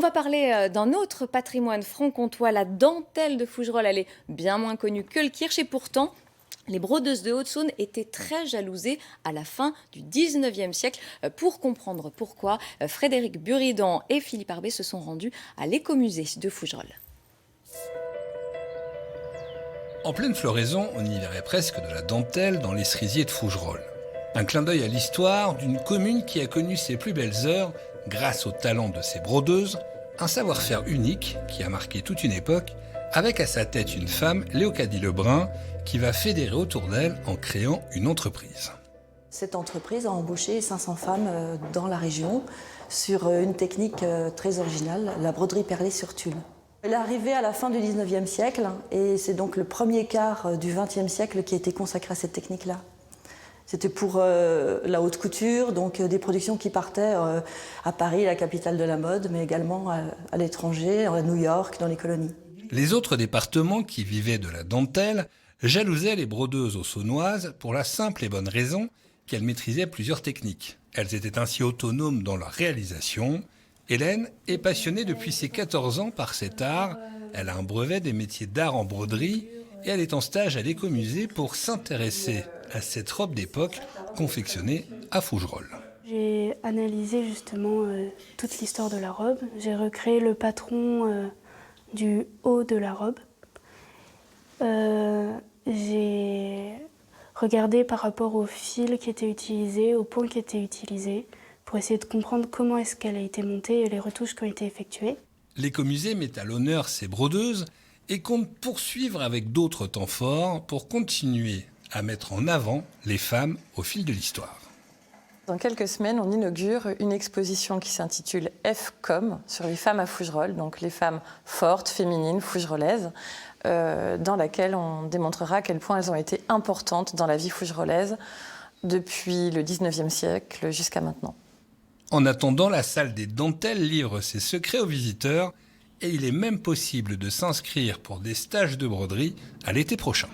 On va parler d'un autre patrimoine franc-comtois, la dentelle de Fougerolles. Elle est bien moins connue que le kirsch et pourtant, les brodeuses de Haute-Saône étaient très jalousées à la fin du 19e siècle. Pour comprendre pourquoi, Frédéric Buridan et Philippe Arbet se sont rendus à l'écomusée de Fougerolles. En pleine floraison, on y verrait presque de la dentelle dans les cerisiers de Fougerolles. Un clin d'œil à l'histoire d'une commune qui a connu ses plus belles heures grâce au talent de ses brodeuses, un savoir-faire unique qui a marqué toute une époque, avec à sa tête une femme, Léocadie Lebrun, qui va fédérer autour d'elle en créant une entreprise. Cette entreprise a embauché 500 femmes dans la région sur une technique très originale, la broderie perlée sur tulle. Elle est arrivée à la fin du 19e siècle et c'est donc le premier quart du 20e siècle qui a été consacré à cette technique-là. C'était pour la haute couture, donc des productions qui partaient à Paris, la capitale de la mode, mais également à l'étranger, à New York, dans les colonies. Les autres départements qui vivaient de la dentelle jalousaient les brodeuses haut-saônoises pour la simple et bonne raison qu'elles maîtrisaient plusieurs techniques. Elles étaient ainsi autonomes dans leur réalisation. Hélène est passionnée depuis ses 14 ans par cet art. Elle a un brevet des métiers d'art en broderie et elle est en stage à l'écomusée pour s'intéresser à cette robe d'époque confectionnée à Fougerolles. J'ai analysé justement toute l'histoire de la robe. J'ai recréé le patron du haut de la robe. J'ai regardé par rapport au fil qui était utilisé, au point qui était utilisé, pour essayer de comprendre comment est-ce qu'elle a été montée et les retouches qui ont été effectuées. L'écomusée met à l'honneur ses brodeuses et compte poursuivre avec d'autres temps forts pour continuer à mettre en avant les femmes au fil de l'histoire. Dans quelques semaines, on inaugure une exposition qui s'intitule F-Com sur les femmes à Fougerolles, donc les femmes fortes, féminines, fougerolaises, dans laquelle on démontrera à quel point elles ont été importantes dans la vie fougerolaise depuis le 19e siècle jusqu'à maintenant. En attendant, la salle des dentelles livre ses secrets aux visiteurs et il est même possible de s'inscrire pour des stages de broderie à l'été prochain.